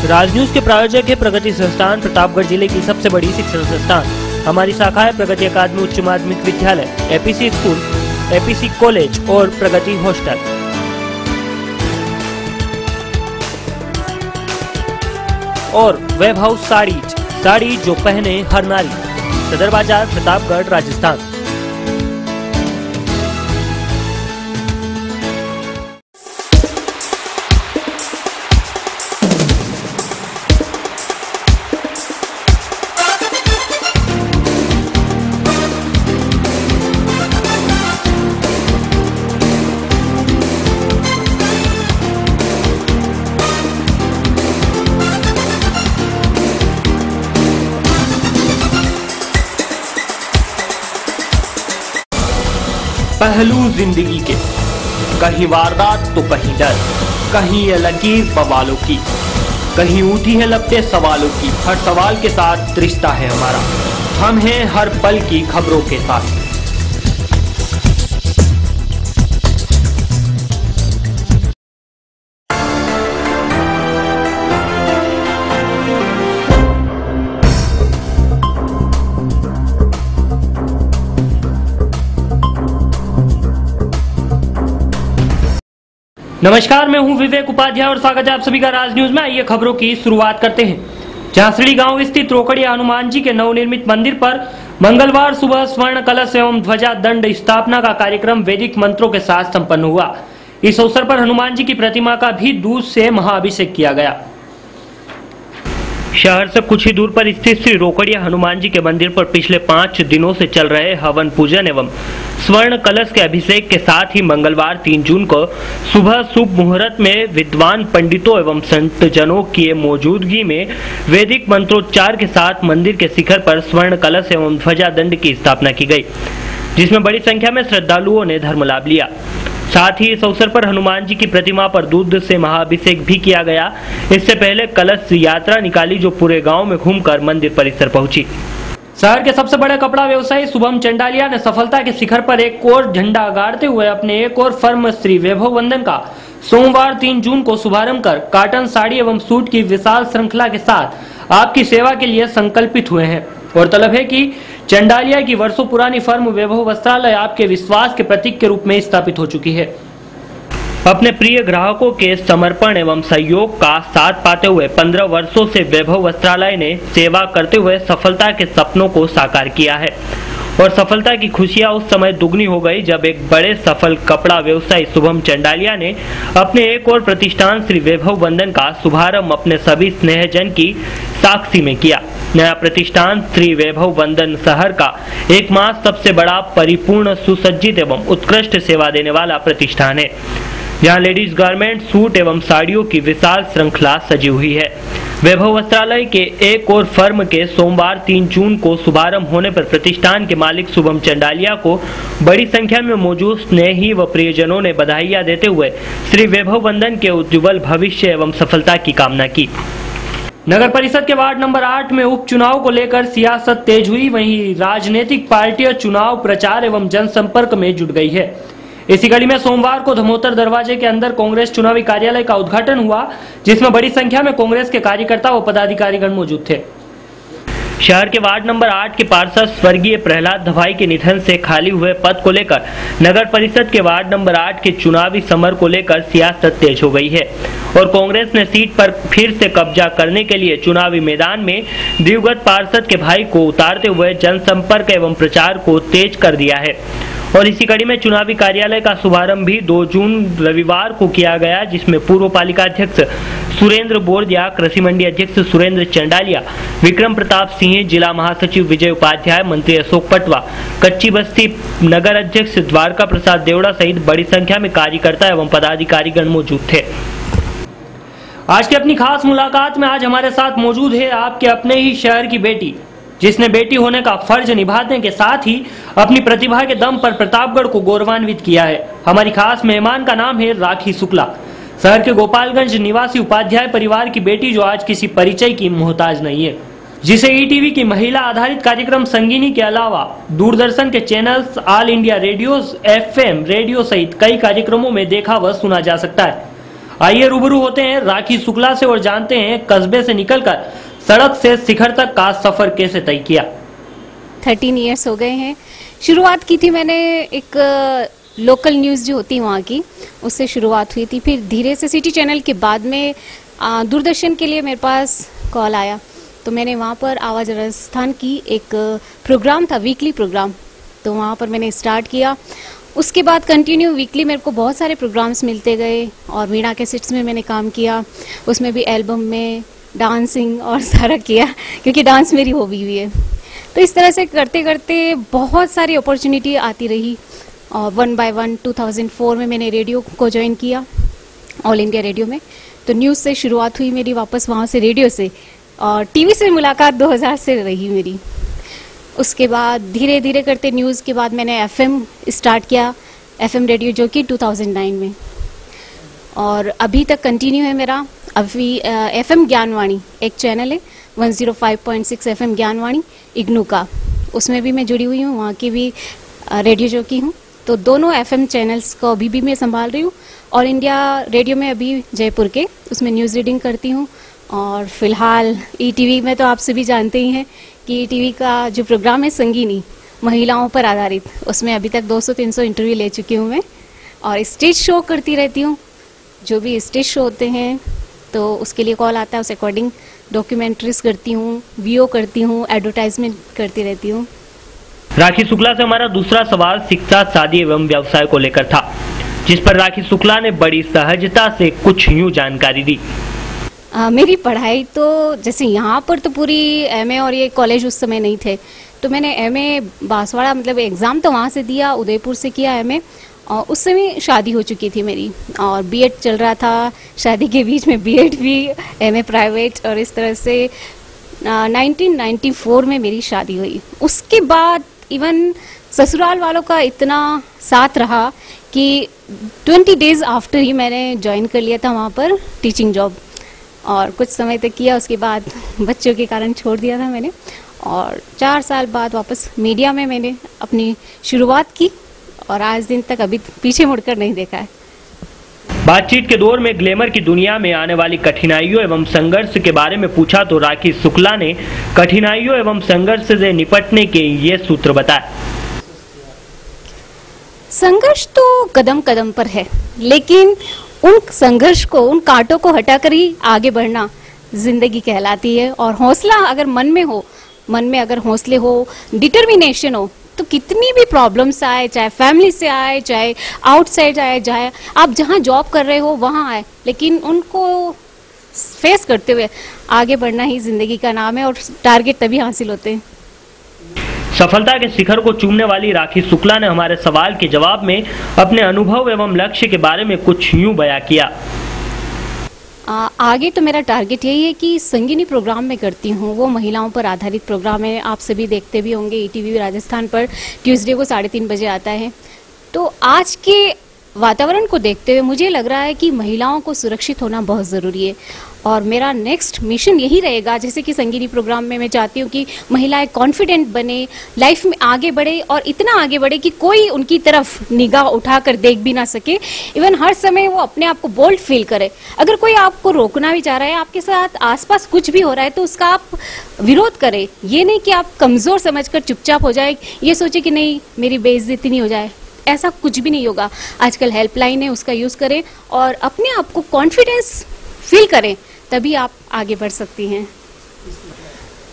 राज news के प्रायोजक है प्रगति संस्थान, प्रतापगढ़ जिले की सबसे बड़ी शिक्षण संस्थान। हमारी शाखा है प्रगति अकादमी उच्च माध्यमिक विद्यालय, एपीसी स्कूल, एपीसी कॉलेज और प्रगति हॉस्टल। और वेब हाउस साड़ी जो पहने हर नारी, सदर बाजार, प्रतापगढ़, राजस्थान। पहलू जिंदगी के, कहीं वारदात तो कहीं डर, कहीं ये लकीर बवालों की, कहीं उठी है लपटे सवालों की। हर सवाल के साथ रिश्ता है हमारा, हम हैं हर पल की खबरों के साथ। नमस्कार, मैं हूं विवेक उपाध्याय और स्वागत है आप सभी का राज न्यूज में। आइए खबरों की शुरुआत करते हैं। झांसड़ी गांव स्थित रोकड़िया हनुमान जी के नवनिर्मित मंदिर पर मंगलवार सुबह स्वर्ण कलश एवं ध्वजा दंड स्थापना का कार्यक्रम वैदिक मंत्रों के साथ संपन्न हुआ। इस अवसर पर हनुमान जी की प्रतिमा का भी दूध से महाअभिषेक किया गया। शहर से कुछ ही दूर पर स्थित श्री रोकड़िया हनुमान जी के मंदिर पर पिछले 5 दिनों से चल रहे हवन पूजन एवं स्वर्ण कलश के अभिषेक के साथ ही मंगलवार 3 जून को सुबह शुभ मुहूर्त में विद्वान पंडितों एवं संतजनों की मौजूदगी में वैदिक मंत्रोच्चार के साथ मंदिर के शिखर पर स्वर्ण कलश एवं ध्वजा दंड की स्थापना की गई, जिसमें बड़ी संख्या में श्रद्धालुओं ने धर्म लाभ लिया। साथ ही इस अवसर पर हनुमान जी की प्रतिमा पर दूध से महाअभिषेक भी किया गया। इससे पहले कलश यात्रा निकाली जो पूरे गांव में घूमकर मंदिर परिसर पहुंची। शहर के सबसे बड़े कपड़ा व्यवसायी शुभम चंडालिया ने सफलता के शिखर पर एक और झंडा गाड़ते हुए अपने एक और फर्म श्री वैभव वंदन का सोमवार 3 जून को शुभारंभ कर कॉटन साड़ी एवं सूट की विशाल श्रृंखला के साथ आपकी सेवा के लिए संकल्पित हुए हैं। और तलब है कि चंडालिया की वर्षों पुरानी फर्म वैभव वस्त्रालय आपके विश्वास के प्रतीक के रूप में स्थापित हो चुकी है। अपने प्रिय ग्राहकों के समर्पण एवं सहयोग का साथ पाते हुए 15 वर्षों से वैभव वस्त्रालय ने सेवा करते हुए सफलता के सपनों को साकार किया है। और सफलता की खुशियां उस समय दुगनी हो गई जब एक बड़े सफल कपड़ा व्यवसायी शुभम चंडालिया ने अपने एक और प्रतिष्ठान श्री वैभव वंदन का शुभारंभ अपने सभी स्नेहजन की साक्षी में किया। नया प्रतिष्ठान श्री वैभव वंदन शहर का एकमात्र सबसे बड़ा परिपूर्ण सुसज्जित एवं उत्कृष्ट सेवा देने वाला प्रतिष्ठान है, जहां लेडीज गारमेंट, सूट एवं साड़ियों की विशाल श्रृंखला सजी हुई है। वैभव वस्त्रालय के एक और फर्म के सोमवार 3 जून को शुभारंभ होने पर प्रतिष्ठान के मालिक शुभम चंडालिया को बड़ी संख्या में मौजूद स्नेही व प्रियजनों ने बधाइयां देते हुए श्री वैभव वंदन के उज्ज्वल भविष्य एवं सफलता की कामना की। नगर परिषद के वार्ड नंबर 8 में उपचुनाव को लेकर सियासत तेज हुई, वहीं राजनीतिक पार्टियां चुनाव प्रचार एवं जनसंपर्क में जुट गई है। इसी कड़ी में सोमवार को धमोतर दरवाजे के अंदर कांग्रेस चुनावी कार्यालय का उद्घाटन हुआ, जिसमें बड़ी संख्या में कांग्रेस के कार्यकर्ता व पदाधिकारीगण मौजूद थे। शहर के वार्ड नंबर 8 के पार्षद स्वर्गीय प्रहलाद दभाई के निधन से खाली हुए पद को लेकर नगर परिषद के वार्ड नंबर 8 के चुनावी समर को लेकर सियासत तेज हो गई है और कांग्रेस ने सीट पर फिर से कब्जा करने के लिए चुनावी मैदान में दिवंगत पार्षद के भाई को उतारते हुए जनसंपर्क एवं प्रचार को तेज कर दिया है। और इसी कड़ी में चुनावी कार्यालय का शुभारंभ भी 2 जून रविवार को किया गया, जिसमें पूर्व पालिका अध्यक्ष सुरेंद्र बोरदिया, कृषि मंडी अध्यक्ष सुरेंद्र चंडालिया, विक्रम प्रताप सिंह, जिला महासचिव विजय उपाध्याय, मंत्री अशोक पटवा, कच्ची बस्ती नगर अध्यक्ष द्वारका प्रसाद देवड़ा सहित बड़ी संख्या में कार्यकर्ता एवं पदाधिकारीगण मौजूद थे। आज की अपनी खास मुलाकात में आज हमारे साथ मौजूद है आपके अपने ही शहर की बेटी, जिसने बेटी होने का फर्ज निभाने के साथ ही अपनी प्रतिभा के दम पर प्रतापगढ़ को गौरवान्वित किया है। हमारी खास मेहमान का नाम है राखी शुक्ला, शहर के गोपालगंज निवासी उपाध्याय परिवार की बेटी, जो आज किसी परिचय की मोहताज नहीं है, जिसे ईटीवी की महिला आधारित कार्यक्रम संगीनी के अलावा दूरदर्शन के channels, all India radio, FM radio सहित कई कार्यक्रमों में देखा व सुना जा सकता है। आइए रूबरू होते हैं राखी शुक्ला से और जानते हैं कस्बे से निकलकर सड़क से शिखर तक का सफर कैसे तय किया। 13 इयर्स हो गए हैं। शुरुआत की थी मैंने एक लोकल न्यूज़ जो होती है वहाँ की, उससे शुरुआत हुई थी। फिर धीरे से सिटी चैनल के बाद में दूरदर्शन के लिए मेरे पास कॉल आया, तो मैंने वहाँ पर आवाज़ राजस्थान की एक प्रोग्राम था, वीकली प्रोग्राम, तो वहाँ पर मैंने स्टार्ट किया। उसके बाद कंटिन्यू वीकली मेरे को बहुत सारे प्रोग्राम्स मिलते गए और वीणा कैसेट्स में मैंने काम किया, उसमें भी एल्बम में डांसिंग और सारा किया, क्योंकि डांस मेरी हॉबी भी है। तो इस तरह से करते करते बहुत सारी अपॉर्चुनिटी आती रही और 1 by 1 2004 में मैंने रेडियो को ज्वाइन किया, ऑल इंडिया रेडियो में। तो न्यूज़ से शुरुआत हुई मेरी, वापस वहाँ से रेडियो से, और टीवी से मुलाकात 2000 से रही मेरी। उसके बाद धीरे धीरे करते न्यूज़ के बाद मैंने एफएम स्टार्ट किया, एफएम रेडियो, जो कि 2009 में, और अभी तक कंटिन्यू है मेरा। अभी एफएम ज्ञानवाणी एक चैनल है, 105.6 एफएम ज्ञानवाणी इग्नू का, उसमें भी मैं जुड़ी हुई हूँ, वहाँ की भी रेडियो जॉकी हूँ। तो दोनों एफएम चैनल्स को अभी भी मैं संभाल रही हूँ। ऑल इंडिया रेडियो में अभी जयपुर के, उसमें न्यूज़ रीडिंग करती हूँ। और फिलहाल ईटीवी में तो आप सभी जानते ही हैं कि ईटीवी का जो प्रोग्राम है संगीनी, महिलाओं पर आधारित, उसमें अभी तक 200-300 इंटरव्यू ले चुकी हूँ मैं। और स्टेज शो करती रहती हूँ, जो भी स्टेज शो होते हैं तो उसके लिए कॉल आता है, उस अकॉर्डिंग डॉक्यूमेंट्रीज करती हूँ, वीओ करती हूँ, एडवर्टाइजमेंट करती रहती हूँ। राखी शुक्ला से हमारा दूसरा सवाल शिक्षा, शादी एवं व्यवसाय को लेकर था, जिस पर राखी शुक्ला ने बड़ी सहजता से कुछ यूं जानकारी दी। मेरी पढ़ाई तो जैसे यहाँ पर तो पूरी एमए और ये कॉलेज उस समय नहीं थे, तो मैंने एमए बांसवाड़ा, मतलब एग्ज़ाम तो वहाँ से दिया, उदयपुर से किया एमए, और उस समय शादी हो चुकी थी मेरी, और बीएड चल रहा था, शादी के बीच में बीएड भी, एमए प्राइवेट, और इस तरह से 1994 में मेरी शादी हुई। उसके बाद इवन ससुराल वालों का इतना साथ रहा कि 20 डेज आफ्टर ही मैंने ज्वाइन कर लिया था वहाँ पर टीचिंग जॉब, और कुछ समय तक किया। उसके बाद बच्चों के कारण छोड़ दिया था मैंने, और 4 साल बाद वापस मीडिया में मैंने अपनी शुरुआत की, और आज दिन तक अभी पीछे मुड़कर नहीं देखा है। बातचीत के दौर में ग्लैमर की दुनिया में आने वाली कठिनाइयों एवं संघर्ष के बारे में पूछा तो राखी शुक्ला ने कठिनाइयों एवं संघर्ष से निपटने के ये सूत्र बताए। संघर्ष तो कदम कदम पर है, लेकिन उन संघर्ष को, उन कांटों को हटाकर ही आगे बढ़ना जिंदगी कहलाती है। और हौसला अगर मन में हो, मन में अगर हौसले हो, डिटर्मिनेशन हो, तो कितनी भी प्रॉब्लम्स आए, चाहे फैमिली से आए, चाहे आउटसाइड आए, चाहे आप जहाँ जॉब कर रहे हो वहाँ आए, लेकिन उनको फेस करते हुए आगे बढ़ना ही जिंदगी का नाम है, और टारगेट तभी हासिल होते हैं। सफलता के शिखर को चूमने वाली राखी शुक्ला ने हमारे सवाल के जवाब में अपने अनुभव एवं लक्ष्य के बारे में कुछ यूं बयां किया। आगे तो मेरा टारगेट यही है कि संगीनी प्रोग्राम में करती हूँ, वो महिलाओं पर आधारित प्रोग्राम है, आप सभी देखते भी होंगे, ईटीवी राजस्थान पर ट्यूसडे को 3:30 बजे आता है। तो आज के वातावरण को देखते हुए मुझे लग रहा है कि महिलाओं को सुरक्षित होना बहुत ज़रूरी है, और मेरा नेक्स्ट मिशन यही रहेगा, जैसे कि संगीनी प्रोग्राम में मैं चाहती हूँ कि महिलाएं कॉन्फिडेंट बने, लाइफ में आगे बढ़े, और इतना आगे बढ़े कि कोई उनकी तरफ निगाह उठाकर देख भी ना सके। इवन हर समय वो अपने आप को बोल्ड फील करे। अगर कोई आपको रोकना भी चाह रहा है, आपके साथ आसपास कुछ भी हो रहा है, तो उसका आप विरोध करें। ये नहीं कि आप कमज़ोर समझकर चुपचाप हो जाए, ये सोचे कि नहीं मेरी बेइज्जती नहीं हो जाए, ऐसा कुछ भी नहीं होगा। आजकल हेल्पलाइन है, उसका यूज़ करें और अपने आप को कॉन्फिडेंस फील करें, तभी आप आगे बढ़ सकती हैं।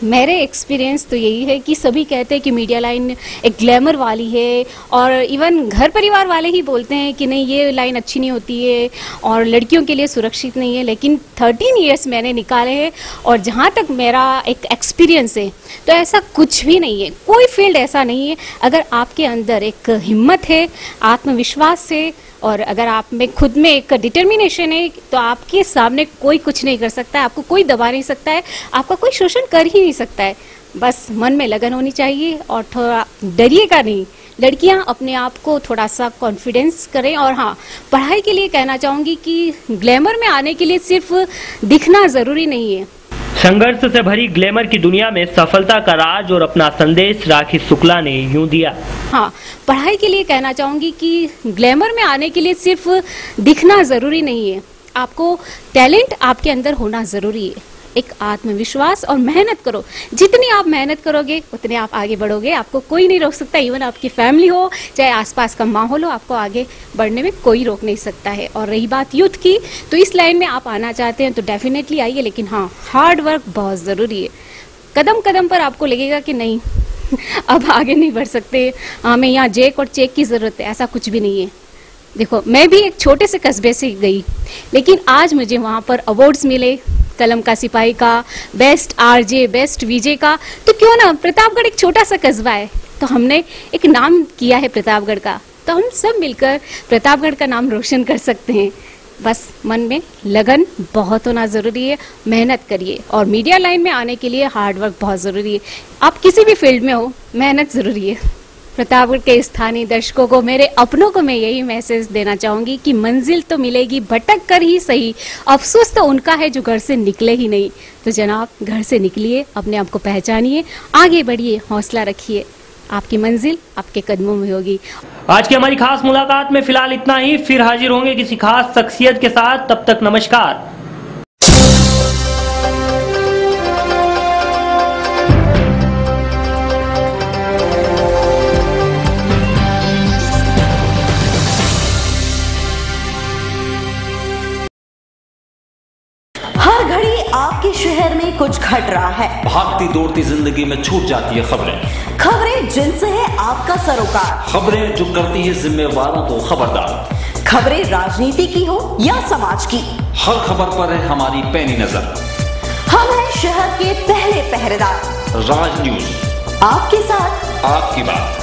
मेरे एक्सपीरियंस तो यही है कि सभी कहते हैं कि मीडिया लाइन एक ग्लैमर वाली है, और इवन घर परिवार वाले ही बोलते हैं कि नहीं ये लाइन अच्छी नहीं होती है और लड़कियों के लिए सुरक्षित नहीं है। लेकिन 13 इयर्स मैंने निकाले हैं, और जहाँ तक मेरा एक एक्सपीरियंस है, तो ऐसा कुछ भी नहीं है, कोई फील्ड ऐसा नहीं है। अगर आपके अंदर एक हिम्मत है, आत्मविश्वास है, और अगर आप में खुद में एक डिटर्मिनेशन है, तो आपके सामने कोई कुछ नहीं कर सकता है, आपको कोई दबा नहीं सकता है, आपका कोई शोषण कर ही नहीं सकता है। बस मन में लगन होनी चाहिए, और थोड़ा डरिएगा नहीं। लड़कियां अपने आप को थोड़ा सा कॉन्फिडेंस करें। और हाँ, पढ़ाई के लिए कहना चाहूँगी कि ग्लैमर में आने के लिए सिर्फ दिखना ज़रूरी नहीं है। संघर्ष से भरी ग्लैमर की दुनिया में सफलता का राज और अपना संदेश राखी शुक्ला ने यूं दिया। हाँ, पढ़ाई के लिए कहना चाहूँगी कि ग्लैमर में आने के लिए सिर्फ दिखना ज़रूरी नहीं है। आपको टैलेंट आपके अंदर होना जरूरी है, एक आत्मविश्वास और मेहनत करो। जितनी आप मेहनत करोगे उतने आप आगे बढ़ोगे, आपको कोई नहीं रोक सकता। इवन आपकी फैमिली हो, चाहे आसपास का माहौल हो, आपको आगे बढ़ने में कोई रोक नहीं सकता है। और रही बात यूथ की, तो इस लाइन में आप आना चाहते हैं तो डेफिनेटली आइए, लेकिन हाँ, हार्ड वर्क बहुत जरूरी है। कदम कदम पर आपको लगेगा कि नहीं अब आगे नहीं बढ़ सकते, हमें यहाँ जेक और चेक की जरूरत है, ऐसा कुछ भी नहीं है। देखो, मैं भी एक छोटे से कस्बे से गई, लेकिन आज मुझे वहां पर अवार्ड्स मिले, कलम का सिपाही का, बेस्ट आरजे, बेस्ट वीजे का। तो क्यों ना, प्रतापगढ़ एक छोटा सा कस्बा है, तो हमने एक नाम किया है प्रतापगढ़ का, तो हम सब मिलकर प्रतापगढ़ का नाम रोशन कर सकते हैं। बस मन में लगन बहुत होना जरूरी है, मेहनत करिए। और मीडिया लाइन में आने के लिए हार्ड वर्क बहुत जरूरी है। आप किसी भी फील्ड में हो, मेहनत जरूरी है। प्रतापगढ़ के स्थानीय दर्शकों को, मेरे अपनों को मैं यही मैसेज देना चाहूंगी कि मंजिल तो मिलेगी, भटक कर ही सही। अफसोस तो उनका है जो घर से निकले ही नहीं। तो जनाब, घर से निकलिए, अपने आप को पहचानिए, आगे बढ़िए, हौसला रखिए, आपकी मंजिल आपके कदमों में होगी। आज की हमारी खास मुलाकात में फिलहाल इतना ही, फिर हाजिर होंगे किसी खास शख्सियत के साथ। तब तक नमस्कार। हर घड़ी आपके शहर में कुछ घट रहा है, भागती दौड़ती जिंदगी में छूट जाती है खबरें जिनसे है आपका सरोकार, खबरें जो करती है जिम्मेवारों को खबरदार, खबरें राजनीति की हो या समाज की, हर खबर पर है हमारी पैनी नजर। हम हैं शहर के पहले पहरेदार, राज न्यूज, आपके साथ, आपकी बात।